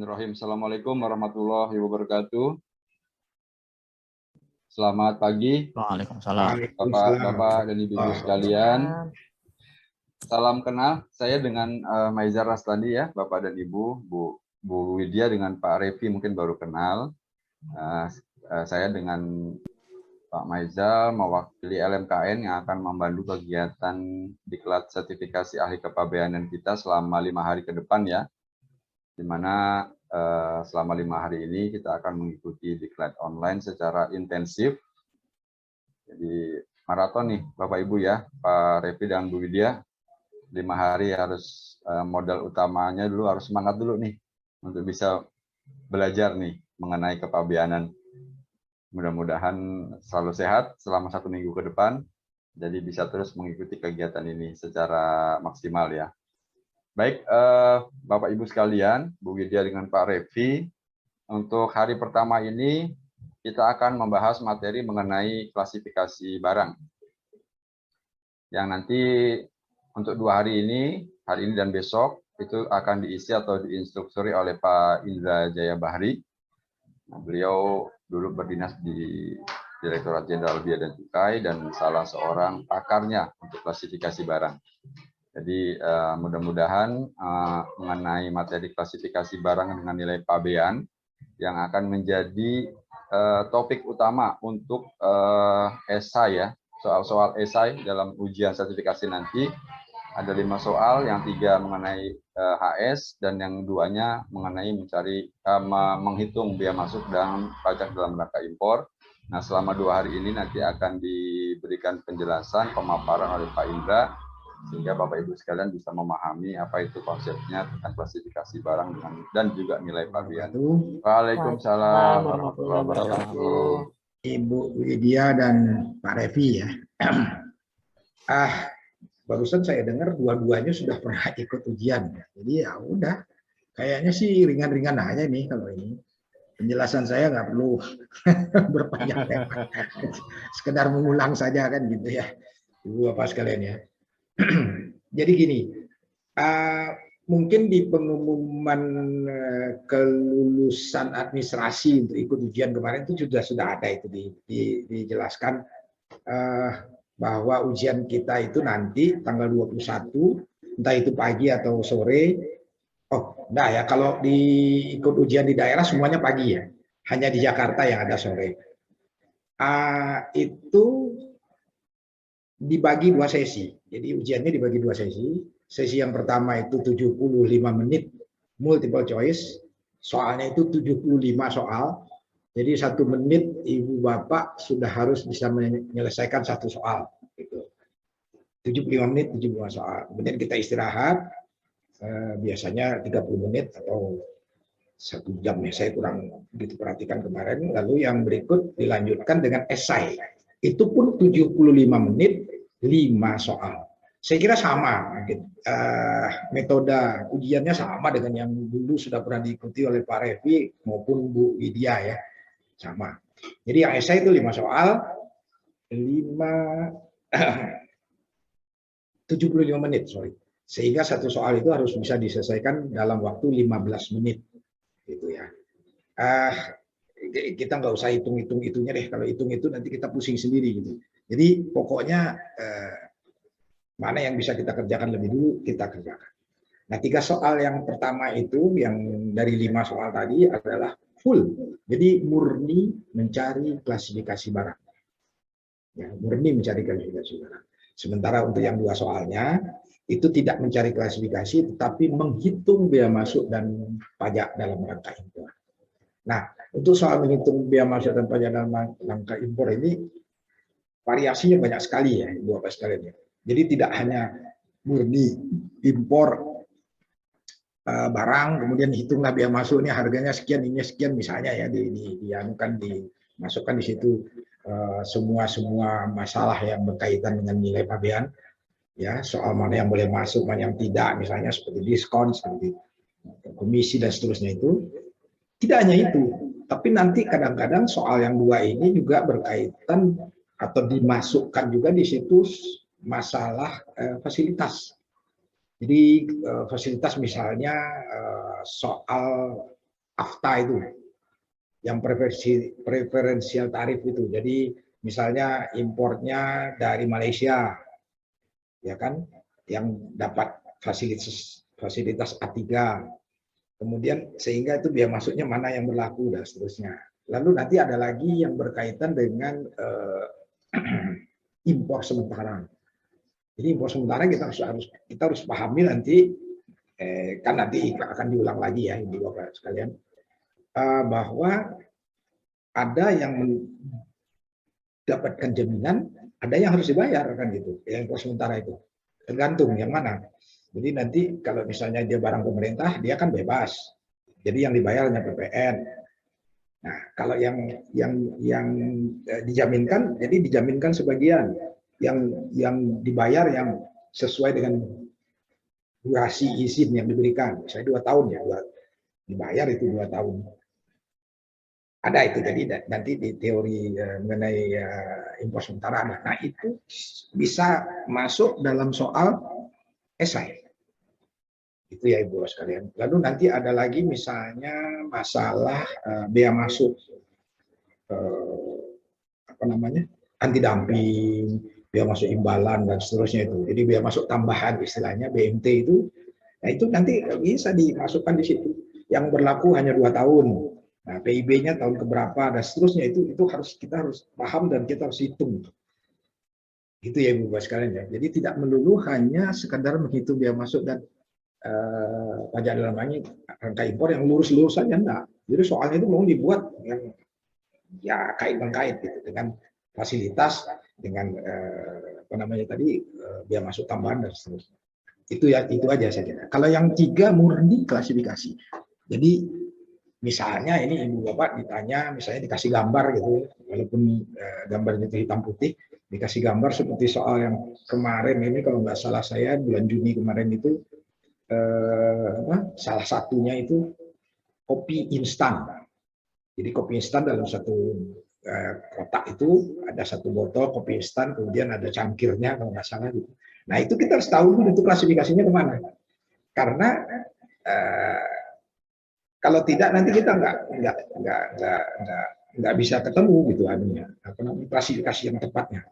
Bismillahirrahmanirrahim. Assalamualaikum warahmatullahi wabarakatuh. Selamat pagi, Waalaikumsalam. Bapak-bapak dan ibu-ibu sekalian. Salam kenal, saya dengan Maizar Raslandi ya, Bapak dan Ibu, Bu Widya dengan Pak Revi mungkin baru kenal. Saya dengan Pak Maizal mewakili LMKN yang akan membantu kegiatan diklat sertifikasi ahli kepabeanan kita selama 5 hari ke depan ya. Di mana selama 5 hari ini kita akan mengikuti diklat online secara intensif. Jadi maraton nih Bapak Ibu ya, Pak Revi dan Bu Widya. 5 hari harus modal utamanya dulu harus semangat dulu nih untuk bisa belajar nih mengenai kepabeanan. Mudah-mudahan selalu sehat selama 1 minggu ke depan. Jadi bisa terus mengikuti kegiatan ini secara maksimal ya. Baik, Bapak Ibu sekalian, Bu Widya dengan Pak Revi, untuk hari pertama ini kita akan membahas materi mengenai klasifikasi barang. Yang nanti untuk 2 hari ini dan besok, itu akan diisi atau diinstruksi oleh Pak Indra Jaya Bahri. Nah, beliau dulu berdinas di Direktorat Jenderal Bea dan Cukai dan salah seorang pakarnya untuk klasifikasi barang. Jadi mudah-mudahan mengenai materi klasifikasi barang dengan nilai pabean yang akan menjadi topik utama untuk esai ya, soal-soal esai dalam ujian sertifikasi nanti. Ada 5 soal, yang 3 mengenai HS dan yang 2-nya mengenai menghitung biaya masuk dan pajak dalam rangka impor. Nah, selama 2 hari ini nanti akan diberikan penjelasan pemaparan oleh Pak Indra sehingga Bapak Ibu sekalian bisa memahami apa itu konsepnya tentang klasifikasi barang dan juga nilai pabean. Waalaikumsalam warahmatullahi wabarakatuh. Ibu Widya dan Pak Revi ya. Barusan saya dengar dua-duanya sudah pernah ikut ujian ya. Jadi ya udah, kayaknya sih ringan-ringan aja nih kalau ini. Penjelasan saya nggak perlu berpanjang, sekedar mengulang saja kan gitu ya, Ibu Bapak sekalian ya. Jadi gini, mungkin di pengumuman kelulusan administrasi untuk ikut ujian kemarin itu sudah ada itu dijelaskan bahwa ujian kita itu nanti tanggal 21, entah itu pagi atau sore. Oh, enggak ya, kalau ikut ujian di daerah semuanya pagi ya, hanya di Jakarta yang ada sore. Itu dibagi 2 sesi. Jadi ujiannya dibagi 2 sesi. Sesi yang pertama itu 75 menit multiple choice. Soalnya itu 75 soal. Jadi 1 menit Ibu Bapak sudah harus bisa menyelesaikan 1 soal. Gitu. 75 menit, 75 soal. Kemudian kita istirahat. Biasanya 30 menit atau 1 jam ya. Saya kurang begitu perhatikan kemarin. Lalu yang berikut dilanjutkan dengan esai. Itu pun 75 menit, 5 soal. Saya kira sama, metode ujiannya sama dengan yang dulu sudah pernah diikuti oleh Pak Revi maupun Bu Widya ya, sama. Jadi yang esai itu 5 soal, 75 menit, sorry. Sehingga 1 soal itu harus bisa diselesaikan dalam waktu 15 menit, gitu ya. Kita nggak usah hitung-hitung itunya deh. Kalau hitung itu nanti kita pusing sendiri gitu. Jadi pokoknya mana yang bisa kita kerjakan lebih dulu kita kerjakan. Nah, 3 soal yang pertama itu yang dari 5 soal tadi adalah full. Jadi murni mencari klasifikasi barang. Ya, murni mencari klasifikasi barang. Sementara untuk yang 2 soalnya itu tidak mencari klasifikasi tetapi menghitung bea masuk dan pajak dalam rangka impor. Nah, untuk soal menghitung bea masuk dan pajak dalam rangka impor ini variasinya banyak sekali ya, Ibu Bapak sekalian ya. Jadi tidak hanya murni impor barang, kemudian hitunglah bea masuknya harganya sekian, ini sekian misalnya ya, dimasukkan di situ semua masalah yang berkaitan dengan nilai pabean, ya soal mana yang boleh masuk, mana yang tidak, misalnya seperti diskon, seperti komisi dan seterusnya itu. Tidak hanya itu, tapi nanti kadang-kadang soal yang 2 ini juga berkaitan atau dimasukkan juga di situ masalah fasilitas. Jadi fasilitas misalnya soal AFTA itu, yang preferensial tarif itu. Jadi misalnya importnya dari Malaysia, ya kan, yang dapat fasilitas A3. Kemudian sehingga itu biaya masuknya mana yang berlaku dan seterusnya. Lalu nanti ada lagi yang berkaitan dengan impor sementara. Jadi impor sementara kita harus pahami nanti, kan nanti akan diulang lagi ya Ibu Bapak sekalian, bahwa ada yang mendapatkan jaminan, ada yang harus dibayar kan gitu, yang impor sementara itu. Tergantung yang mana. Jadi nanti kalau misalnya dia barang pemerintah, dia kan bebas. Jadi yang dibayar hanya PPN. Nah, kalau yang dijaminkan, jadi dijaminkan sebagian, yang dibayar yang sesuai dengan durasi izin yang diberikan. Misalnya 2 tahun ya, dibayar itu 2 tahun. Ada itu, jadi nanti di teori mengenai impor sementara ada. Nah, itu bisa masuk dalam soal esai. Itu ya Ibu sekalian. Lalu nanti ada lagi misalnya masalah bea masuk, apa namanya, anti dumping, bea masuk imbalan dan seterusnya itu. Jadi bea masuk tambahan istilahnya BMT itu. Nah itu nanti bisa dimasukkan di situ. Yang berlaku hanya 2 tahun. Nah PIB-nya tahun keberapa dan seterusnya itu kita harus paham dan kita harus hitung. Itu ya Ibu sekalian ya. Jadi tidak melulu hanya sekadar menghitung bea masuk dan pajak dalam rangka impor yang lurus-lurus saja, enggak. Jadi soalnya itu mau dibuat yang ya kait-mengkait gitu dengan fasilitas, dengan apa namanya tadi, biaya masuk tambahan dan seterusnya. Itu ya, itu aja saya kira. Kalau yang 3 murni klasifikasi. Jadi misalnya ini Ibu Bapak ditanya, misalnya dikasih gambar gitu, walaupun gambarnya itu hitam putih, dikasih gambar seperti soal yang kemarin ini, kalau nggak salah saya bulan Juni kemarin itu, salah satunya itu kopi instan. Jadi kopi instan dalam satu kotak itu ada 1 botol kopi instan, kemudian ada cangkirnya kalau nggak salah gitu. Nah itu kita harus tahu dulu itu klasifikasinya kemana. Karena kalau tidak nanti kita nggak bisa ketemu gitu anunya, apa namanya, klasifikasi yang tepatnya.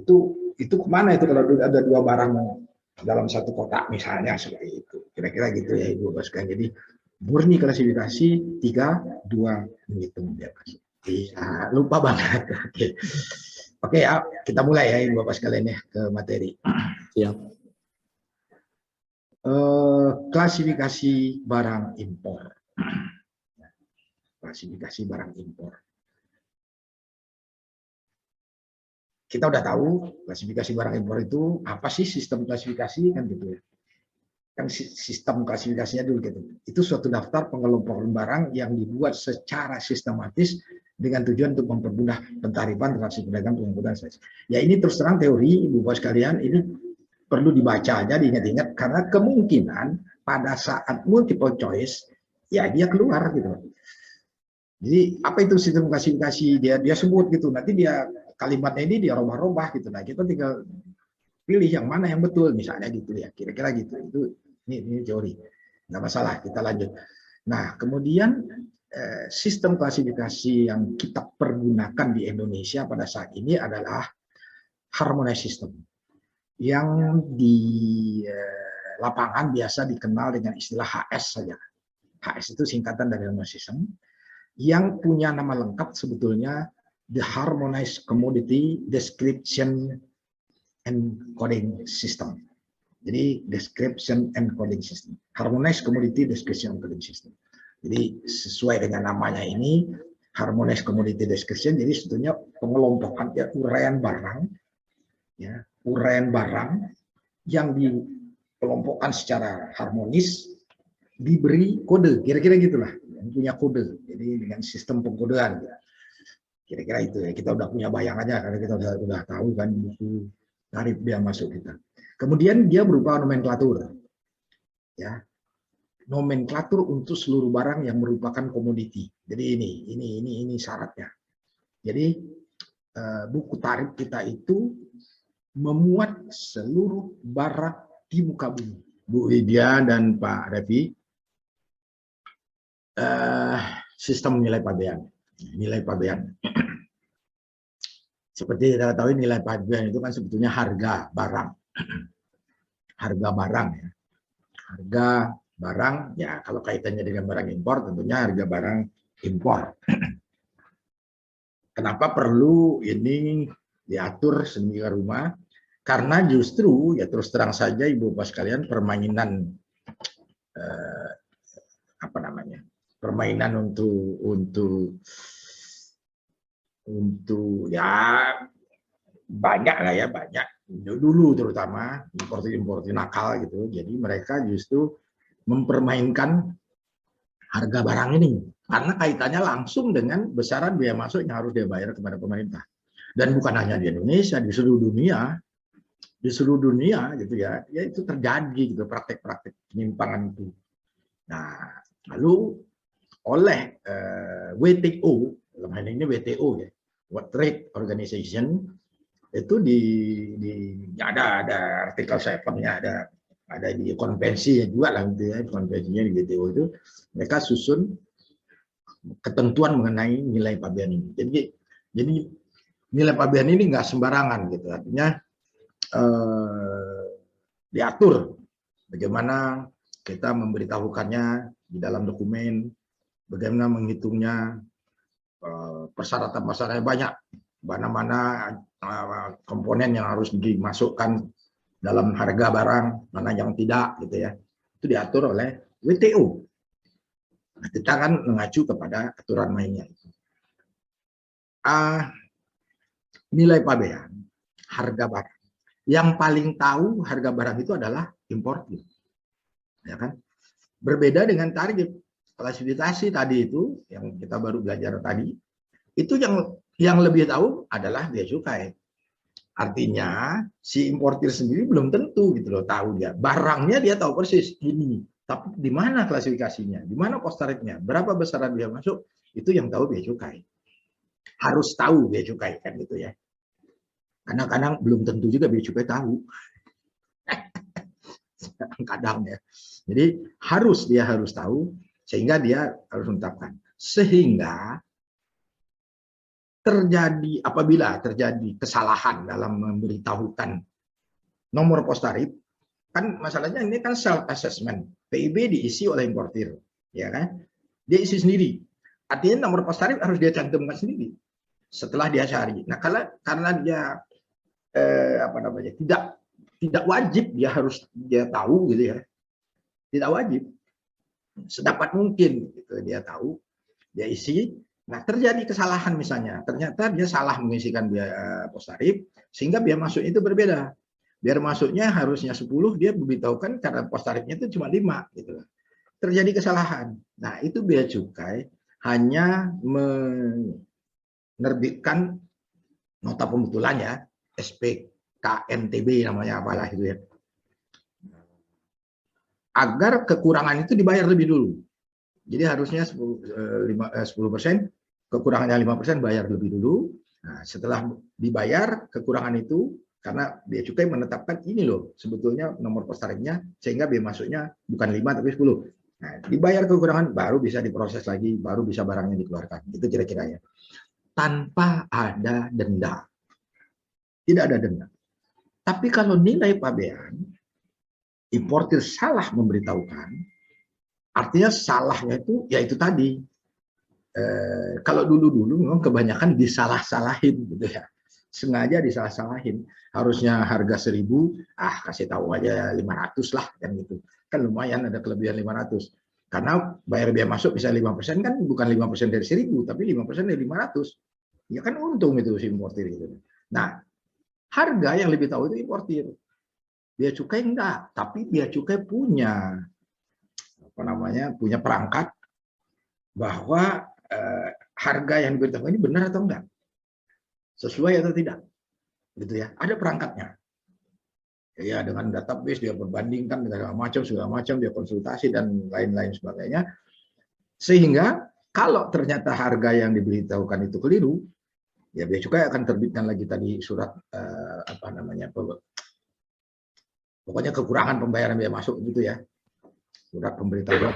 Itu kemana itu kalau ada 2 barang dalam 1 kotak misalnya seperti itu. Kira-kira gitu ya Ibu Boskan. Jadi murni klasifikasi 3, 2 menghitung di atas. Iya, lupa banget. Oke ya, kita mulai ya Ibu Bapak sekalian ya ke materi. Siap. Klasifikasi barang impor. Klasifikasi barang impor. Kita udah tahu klasifikasi barang impor itu apa sih, sistem klasifikasi kan gitu ya. Kan sistem klasifikasinya dulu gitu. Itu suatu daftar pengelompokan barang yang dibuat secara sistematis dengan tujuan untuk mempermudah pentarifan transaksi perdagangan pengumpulan. Ya ini terus terang teori Ibu Bapak sekalian, ini perlu dibaca aja, diingat-ingat, karena kemungkinan pada saat multiple choice ya dia keluar gitu. Jadi apa itu sistem klasifikasi, dia sebut gitu, nanti dia kalimatnya ini dia robah-robah gitu. Nah kita tinggal pilih yang mana yang betul misalnya gitu ya, kira-kira gitu. Itu ini teori, nggak masalah, kita lanjut. Nah kemudian sistem klasifikasi yang kita pergunakan di Indonesia pada saat ini adalah harmonized system, yang di lapangan biasa dikenal dengan istilah HS saja. HS itu singkatan dari harmonized system, yang punya nama lengkap sebetulnya the Harmonized Commodity Description and Coding System. Jadi description and coding system, Harmonized Commodity Description and Coding System. Jadi sesuai dengan namanya ini, Harmonized Commodity Description, jadi sebetulnya pengelompokan ya, uraian barang, ya, uraian barang yang dikelompokkan secara harmonis, diberi kode, kira-kira gitulah, yang punya kode. Jadi dengan sistem pengkodean, kira-kira itu ya. Kita udah punya bayangannya karena kita udah tahu kan buku tarif biaya masuk kita. Kemudian dia berupa nomenklatur, ya, nomenklatur untuk seluruh barang yang merupakan komoditi. Jadi ini syaratnya. Jadi buku tarif kita itu memuat seluruh barang di muka bumi. Bu Widya dan Pak Revi, sistem nilai pabean. Nilai pabean. Seperti kita tahu nilai pabean itu kan sebetulnya harga barang. Harga barang ya. Harga barang ya kalau kaitannya dengan barang impor tentunya harga barang impor. Kenapa perlu ini diatur sedemikian rupa? Karena justru ya terus terang saja Ibu Bapak sekalian permainan apa namanya? Permainan untuk ya banyak lah ya, banyak dulu terutama importer nakal gitu. Jadi mereka justru mempermainkan harga barang ini karena kaitannya langsung dengan besaran biaya masuk yang harus dia bayar kepada pemerintah. Dan bukan hanya di Indonesia, di seluruh dunia gitu ya, ya itu terjadi gitu praktek-praktek penyimpangan itu. Nah, lalu oleh WTO, dalam hal ini WTO ya, World Trade Organization, itu ada artikel 7-nya, ada di konvensi juga lah gitu ya, konvensinya di WTO itu mereka susun ketentuan mengenai nilai pabean ini. Jadi nilai pabean ini nggak sembarangan gitu, artinya diatur bagaimana kita memberitahukannya di dalam dokumen, bagaimana menghitungnya, persyaratan-persyaratannya banyak, mana-mana komponen yang harus dimasukkan dalam harga barang, mana yang tidak gitu ya. Itu diatur oleh WTO. Nah, kita kan mengacu kepada aturan mainnya. Nilai pabean, harga barang. Yang paling tahu harga barang itu adalah importir. Ya kan? Berbeda dengan target klasifikasi tadi itu yang kita baru belajar tadi, itu yang lebih tahu adalah bea cukai. Artinya si importir sendiri belum tentu gitu loh tahu dia. Barangnya dia tahu persis ini, tapi di mana klasifikasinya, di mana cost tarifnya, berapa besaran dia masuk, itu yang tahu bea cukai. Harus tahu bea cukai kan gitu ya. Kadang-kadang belum tentu juga bea cukai tahu. Kadang ya. Jadi dia harus tahu sehingga dia harus menetapkan. Sehingga apabila terjadi kesalahan dalam memberitahukan nomor pos tarif, kan masalahnya ini kan self assessment. PIB diisi oleh importir, ya kan? Dia isi sendiri. Artinya nomor pos tarif harus dia cantumkan sendiri setelah dia cari. Nah, karena dia tidak wajib dia tahu gitu ya. Tidak wajib. Sedapat mungkin gitu dia tahu, dia isi. Nah, terjadi kesalahan misalnya, ternyata dia salah mengisikan biaya pos tarif, sehingga biaya masuk itu berbeda. Biar masuknya harusnya 10, dia memberitahukan karena pos tarifnya itu cuma 5. Gitu. Terjadi kesalahan. Nah, itu bea cukai hanya menerbitkan nota pembetulan ya, SPKNTB namanya apalah itu ya. Agar kekurangan itu dibayar lebih dulu. Jadi harusnya 10%, kekurangannya 5% bayar lebih dulu. Nah, setelah dibayar kekurangan itu, karena bea cukai menetapkan ini loh, sebetulnya nomor pos tarifnya, sehingga biaya masuknya bukan 5 tapi 10. Nah, dibayar kekurangan, baru bisa diproses lagi, baru bisa barangnya dikeluarkan. Itu kira-kira ya. Tanpa ada denda. Tidak ada denda. Tapi kalau nilai pabean, importir salah memberitahukan, artinya salahnya itu ya itu tadi. Kalau dulu memang kebanyakan disalah-salahin gitu ya. Sengaja disalah-salahin. Harusnya harga 1.000, kasih tahu aja 500 lah kan gitu. Kan lumayan ada kelebihan 500. Karena bayar biaya masuk bisa 5% kan bukan 5% dari 1.000 tapi 5% dari 500. Ya kan untung itu si importir gitu. Nah, harga yang lebih tahu itu importir. Bea cukai enggak, tapi bea cukai punya punya perangkat bahwa harga yang diberitahu ini benar atau enggak, sesuai atau tidak, gitu ya. Ada perangkatnya. Ya dengan database dia perbandingkan segala macam, dia konsultasi dan lain-lain sebagainya. Sehingga kalau ternyata harga yang diberitahukan itu keliru, ya bea cukai akan terbitkan lagi tadi surat pokoknya kekurangan pembayaran biaya masuk gitu ya. surat pemberitahuan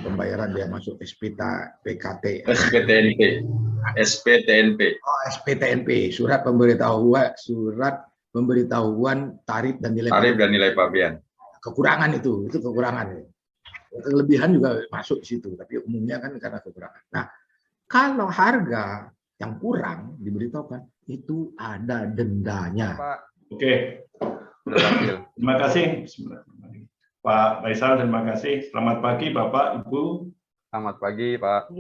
pembayaran dia masuk PKT. SPTNP. SPTNP. Oh, SPTNP, surat pemberitahuan tarif dan nilai pabean. Kekurangan itu kekurangan. Kelebihan juga masuk di situ, tapi umumnya kan karena kekurangan. Nah, kalau harga yang kurang diberitahukan, itu ada dendanya. Pak. Oke. Terima kasih. Pak Faisal, terima kasih. Selamat pagi Bapak, Ibu. Selamat pagi, Pak.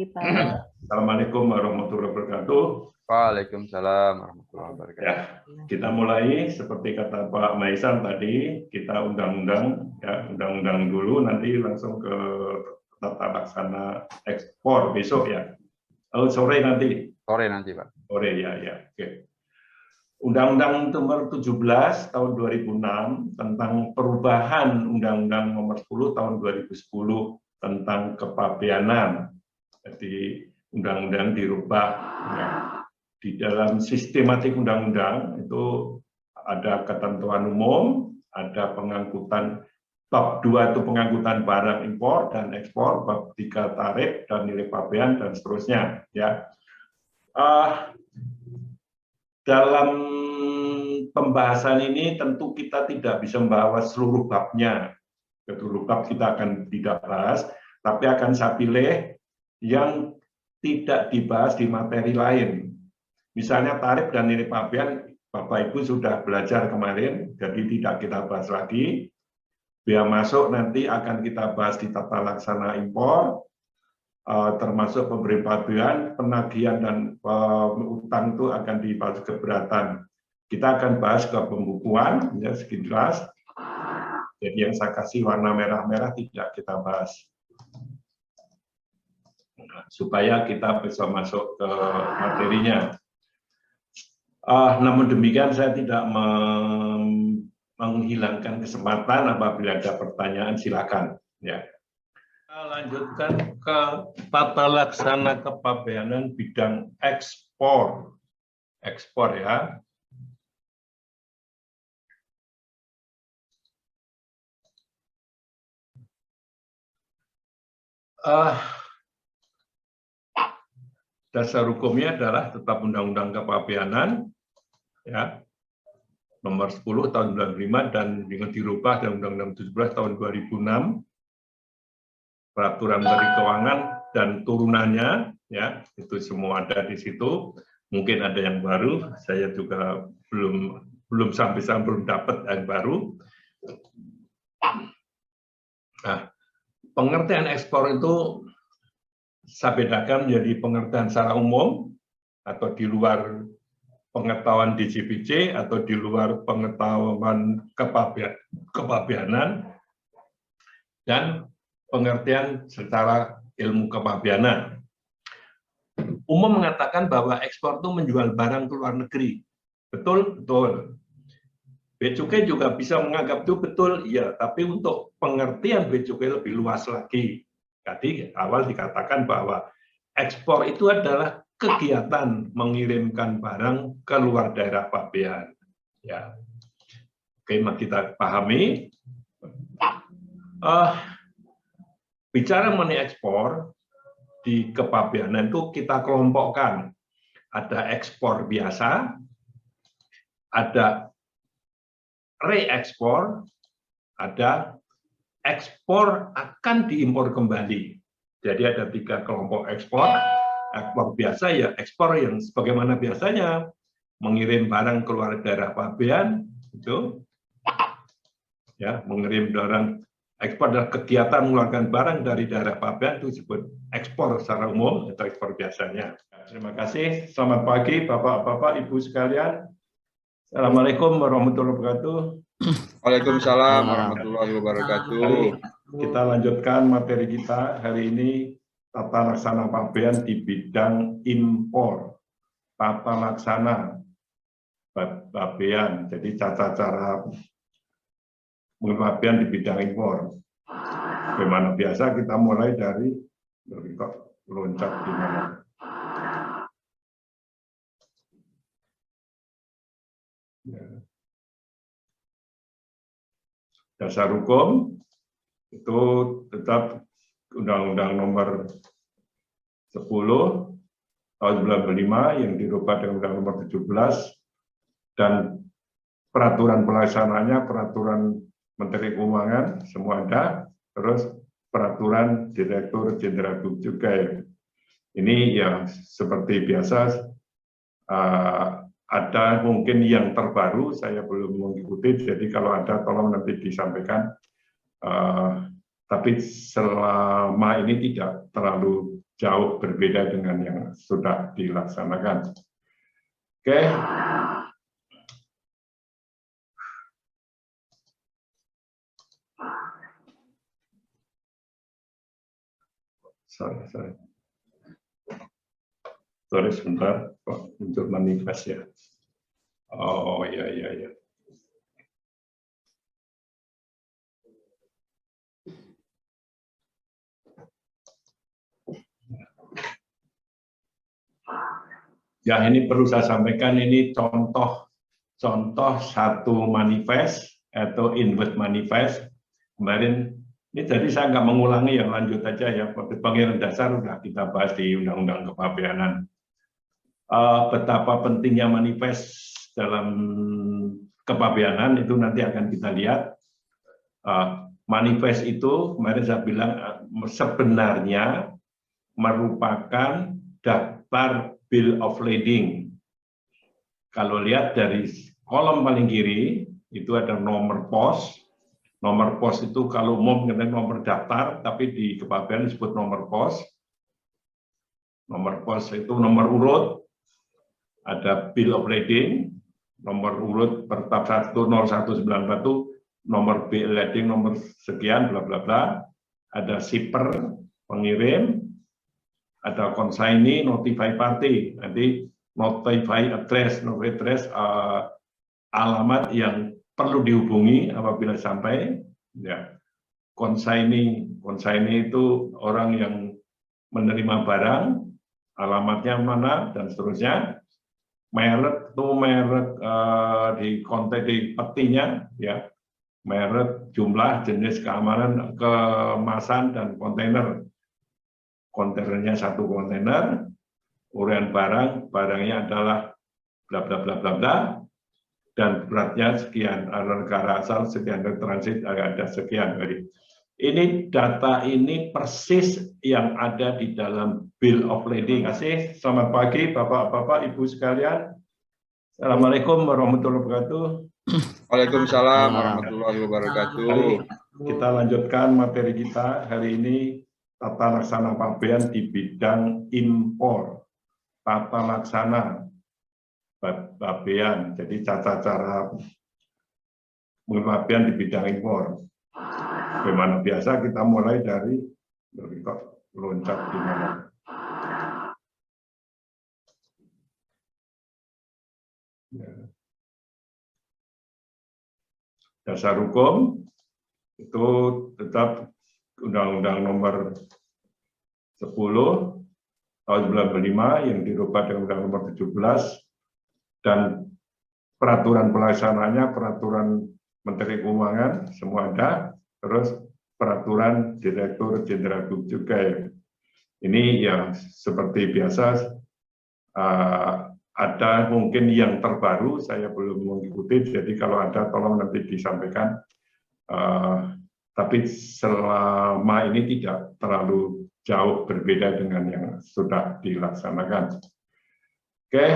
Assalamualaikum warahmatullahi wabarakatuh. Waalaikumsalam warahmatullahi wabarakatuh. Ya, kita mulai seperti kata Pak Faisal tadi, kita undang-undang dulu, nanti langsung ke tata laksana ekspor besok ya. Oh, sore nanti. Sore nanti, Pak. Sore ya. Oke. Undang-Undang Nomor 17 Tahun 2006 tentang perubahan Undang-Undang Nomor 10 Tahun 2010 tentang kepabeanan. Jadi undang-undang dirubah. Ya. Di dalam sistematik undang-undang itu ada ketentuan umum, ada pengangkutan bab 2 itu pengangkutan barang impor dan ekspor, bab 3 tarif dan nilai pabean dan seterusnya. Ya. Dalam pembahasan ini tentu kita tidak bisa membawa seluruh babnya. Seluruh bab kita akan tidak bahas, tapi akan saya pilih yang tidak dibahas di materi lain. Misalnya tarif dan nilai pabean, Bapak Ibu sudah belajar kemarin, jadi tidak kita bahas lagi. Biaya masuk nanti akan kita bahas di tata laksana impor, termasuk pemberi pabean, penagihan dan utang itu akan dibahas keberatan. Kita akan bahas ke pembukuan, ya sekilas. Jadi yang saya kasih warna merah-merah tidak kita bahas. Nah, supaya kita bisa masuk ke materinya. Namun demikian saya tidak menghilangkan kesempatan apabila ada pertanyaan silakan. Ya. Kita lanjutkan ke tata laksana kepabeanan bidang ekspor. Ekspor ya. Dasar hukumnya adalah tetap Undang-Undang Kepabeanan ya. Nomor 10 tahun 1995 dan dengan dirubah dan Undang-Undang 17 tahun 2006. Peraturan Menteri Keuangan dan turunannya ya, itu semua ada di situ. Mungkin ada yang baru, saya juga belum sampai belum dapat yang baru. Nah, pengertian ekspor itu saya bedakan menjadi pengertian secara umum atau di luar pengetahuan DJBJ atau di luar pengetahuan kepabeanan dan pengertian secara ilmu kepabeanan. Umum mengatakan bahwa ekspor itu menjual barang ke luar negeri. Betul? Betul. Bea Cukai juga bisa menganggap itu betul, iya. Tapi untuk pengertian Bea Cukai lebih luas lagi. Tadi awal dikatakan bahwa ekspor itu adalah kegiatan mengirimkan barang ke luar daerah pabean. Ya. Oke, mari kita pahami. Bicara mengenai ekspor di kepabeanan itu kita kelompokkan. Ada ekspor biasa, ada reekspor, ada ekspor akan diimpor kembali. Jadi ada 3 kelompok ekspor. Ekspor biasa ya ekspor yang sebagaimana biasanya mengirim barang keluar daerah pabean itu ya, mengirim barang. Ekspor adalah kegiatan mengeluarkan barang dari daerah pabean, itu disebut ekspor secara umum atau ekspor biasanya. Terima kasih. Selamat pagi Bapak-bapak, Ibu sekalian. Assalamualaikum warahmatullahi wabarakatuh. Waalaikumsalam warahmatullahi wabarakatuh. Kita lanjutkan materi kita hari ini, tata laksana pabean di bidang impor. Tata laksana pabean, jadi cara-cara pabean di bidang impor. Bagaimana biasa kita mulai dari kok loncat di mana? Dasar hukum itu tetap Undang-Undang Nomor 10 tahun 95 yang dirubah dengan Undang Nomor 17 dan peraturan pelaksananya, peraturan Menteri Keuangan semua ada, terus peraturan Direktur Jenderal Bea Cukai. Ini ya seperti biasa, ada mungkin yang terbaru saya belum mengikuti, jadi kalau ada tolong nanti disampaikan. Tapi selama ini tidak terlalu jauh berbeda dengan yang sudah dilaksanakan. Oke. Sorry sebentar, kok muncul manifest ya. Oh iya. Ya, ini perlu saya sampaikan, ini contoh satu manifest atau invert manifest. Kemarin ini jadi saya nggak mengulangi, yang lanjut aja ya. Pengirian dasar sudah kita bahas di Undang-Undang Kepabeanan. Betapa pentingnya manifest dalam kepabeanan itu nanti akan kita lihat. Manifest itu kemarin saya bilang sebenarnya merupakan daftar bill of lading. Kalau lihat dari kolom paling kiri itu ada nomor pos. Nomor pos itu kalau umum kita nomor daftar, tapi di kepabeanan disebut nomor pos. Nomor pos itu nomor urut, ada bill of lading, nomor urut per tab 10191, nomor bill lading nomor sekian, bla bla bla. Ada shipper, pengirim, ada consignee, notify party, nanti notify address, alamat yang perlu dihubungi apabila sampai. Ya, consignee itu orang yang menerima barang, alamatnya mana dan seterusnya. Merek itu merek di konteks di petinya, ya, merek, jumlah, jenis, keamanan, kemasan dan kontainer. Kontainernya satu kontainer, urian barangnya adalah bla bla bla bla bla, dan beratnya sekian, negara asal sekian, transit ada sekian. Ini data ini persis yang ada di dalam bill of lading. Terima kasih. Selamat pagi Bapak-bapak, Ibu sekalian. Assalamualaikum warahmatullahi wabarakatuh. Waalaikumsalam warahmatullahi wabarakatuh. Mari kita lanjutkan materi kita hari ini. Tata laksana pabean di bidang impor, tata laksana pabean, jadi tata cara pabean di bidang impor. Bagaimana biasa kita mulai dari kok loncat di mana? Dasar hukum itu tetap Undang-Undang Nomor 10 tahun 95 yang dirubah dengan Undang Nomor 17 dan peraturan pelaksananya, peraturan Menteri Keuangan semua ada, terus peraturan Direktur Jenderal Bea Cukai. Ini ya seperti biasa, ada mungkin yang terbaru saya belum mengikuti, jadi kalau ada tolong nanti disampaikan. Tapi selama ini tidak terlalu jauh berbeda dengan yang sudah dilaksanakan. Oke.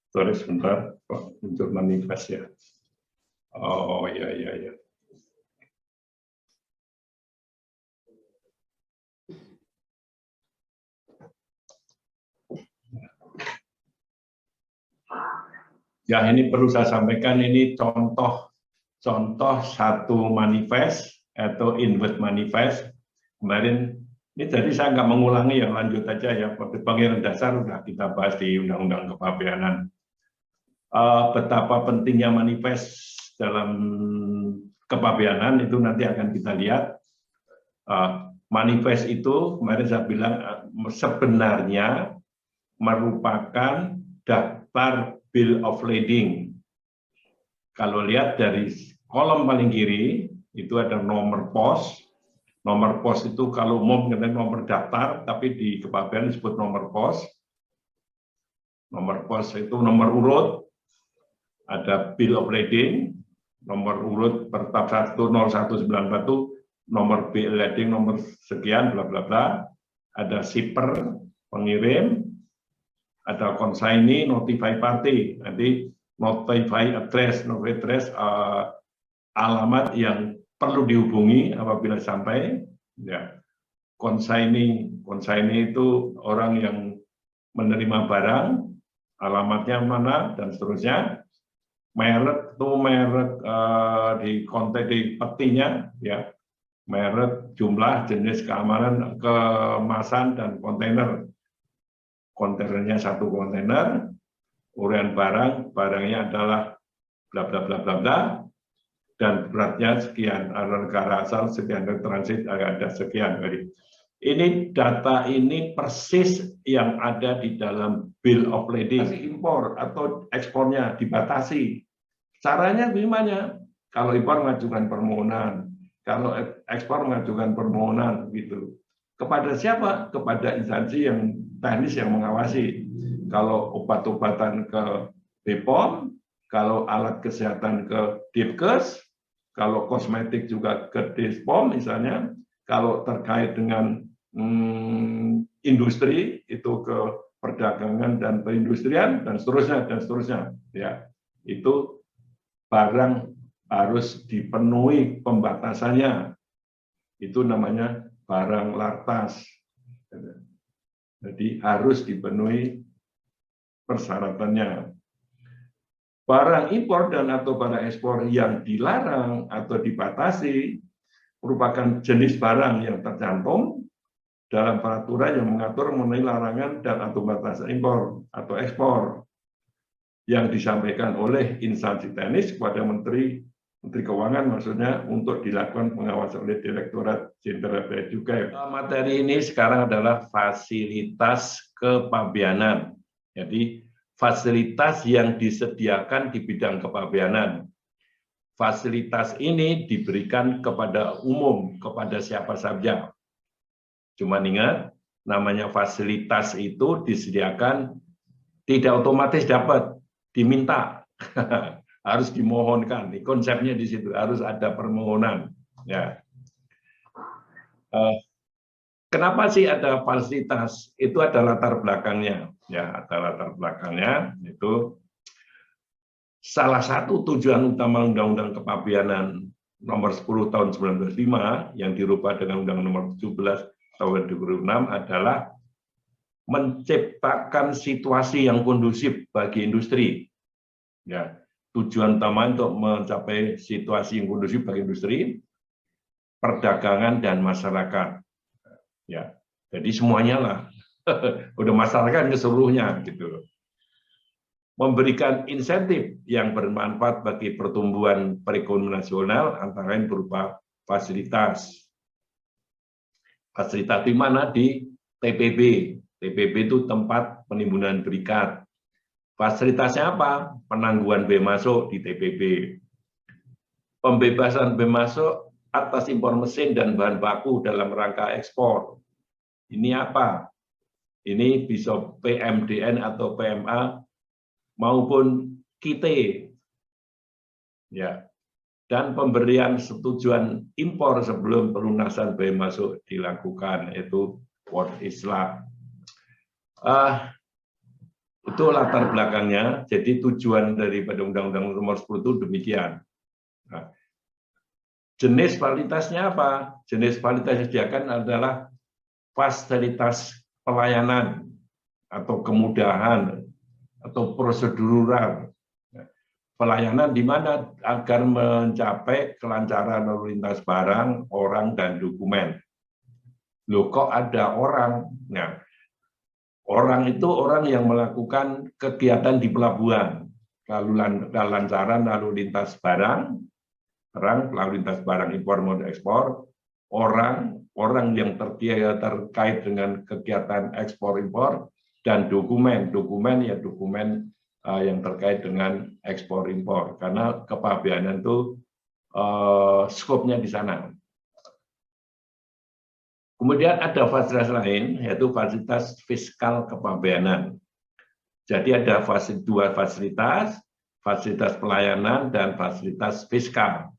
Sorry sebentar, kok muncul manifest ya. Oh iya. Ya, ini perlu saya sampaikan, ini contoh satu manifest atau invert manifest. Kemarin ini jadi saya nggak mengulangi, yang lanjut aja ya. Pengirian dasar sudah kita bahas di Undang-Undang Kepabeanan. Betapa pentingnya manifest dalam kepabeanan itu nanti akan kita lihat. manifest itu kemarin saya bilang sebenarnya merupakan daftar bill of lading. Kalau lihat dari kolom paling kiri itu ada nomor pos. Nomor pos itu kalau umum dengan nomor daftar, tapi di kepabeanan disebut nomor pos. Nomor pos itu nomor urut, ada bill of lading, nomor urut per tab 10194 nomor bill lading nomor sekian bla bla bla, ada shipper pengirim, ada consignee, notify party, nanti notify address, alamat yang perlu dihubungi apabila sampai, ya. Consignee itu orang yang menerima barang, alamatnya mana dan seterusnya. Merek itu merek di konten di petinya, ya. Merek, jumlah, jenis, keamanan, kemasan dan kontainer. Kontainernya 1 kontainer, urian barang, barangnya adalah bla bla bla bla bla, dan beratnya sekian, negara asal sekian, dan transit ada sekian. Ini data ini persis yang ada di dalam bill of lading. Impor atau ekspornya dibatasi. Caranya gimana? Kalau impor mengajukan permohonan, kalau ekspor mengajukan permohonan, gitu. Kepada siapa? Kepada instansi yang teknis yang mengawasi. Kalau obat-obatan ke BPOM, kalau alat kesehatan ke Dinkes, kalau kosmetik juga ke Dispom misalnya, kalau terkait dengan industri itu ke perdagangan dan perindustrian dan seterusnya, ya. Itu barang harus dipenuhi pembatasannya. Itu namanya barang lartas. Jadi harus dipenuhi persyaratannya. Barang impor dan atau barang ekspor yang dilarang atau dibatasi merupakan jenis barang yang tercantum dalam peraturan yang mengatur mengenai larangan dan atau batasan impor atau ekspor yang disampaikan oleh instansi teknis kepada Menteri Keuangan, maksudnya untuk dilakukan pengawasan oleh Direktorat Jenderal Bea Cukai. Materi ini sekarang adalah fasilitas kepabeanan. Jadi fasilitas yang disediakan di bidang kepabeanan. Fasilitas ini diberikan kepada umum, kepada siapa saja. Cuma ingat, namanya fasilitas itu disediakan, tidak otomatis dapat, diminta. Harus dimohonkan. Konsepnya di situ, harus ada permohonan. Ya. Kenapa sih ada fasilitas? Itu ada latar belakangnya. Ya, ada latar belakangnya. Itu salah satu tujuan utama Undang-Undang Kepabeanan Nomor 10 Tahun 1995 yang dirubah dengan Undang-Undang Nomor 17 Tahun 2006 adalah menciptakan situasi yang kondusif bagi industri. Ya, tujuan utama untuk mencapai situasi yang kondusif bagi industri, perdagangan dan masyarakat. Ya, jadi semuanya lah, udah masyarakat keseluruhnya gitu. Memberikan insentif yang bermanfaat bagi pertumbuhan perekonomian nasional, antara lain berupa fasilitas. Fasilitas di mana? Di TPB. TPB itu tempat penimbunan berikat. Fasilitasnya apa? Penangguhan bea masuk di TPB. Pembebasan bea masuk atas impor mesin dan bahan baku dalam rangka ekspor. Ini apa? Ini bisa PMDN atau PMA maupun KIT. Ya. Dan pemberian setujuan impor sebelum pelunasan bea masuk dilakukan, itu World Islam. Itu latar belakangnya. Jadi tujuan daripada Undang-Undang Nomor 10 itu demikian. Nah, jenis fasilitasnya apa? Jenis fasilitas yang disediakan adalah fasilitas pelayanan atau kemudahan atau prosedural. Pelayanan di mana agar mencapai kelancaran lalu lintas barang, orang, dan dokumen. Loh, kok ada orang? Nah, orang itu orang yang melakukan kegiatan di pelabuhan. Kelancaran lalu lintas barang, lalu lintas barang impor maupun ekspor, orang orang yang terkait dengan kegiatan ekspor impor, dan dokumen yang terkait dengan ekspor impor, karena kepabeanan itu skopnya di sana. Kemudian ada fasilitas lain, yaitu fasilitas fiskal kepabeanan. Jadi ada dua fasilitas, fasilitas pelayanan dan fasilitas fiskal.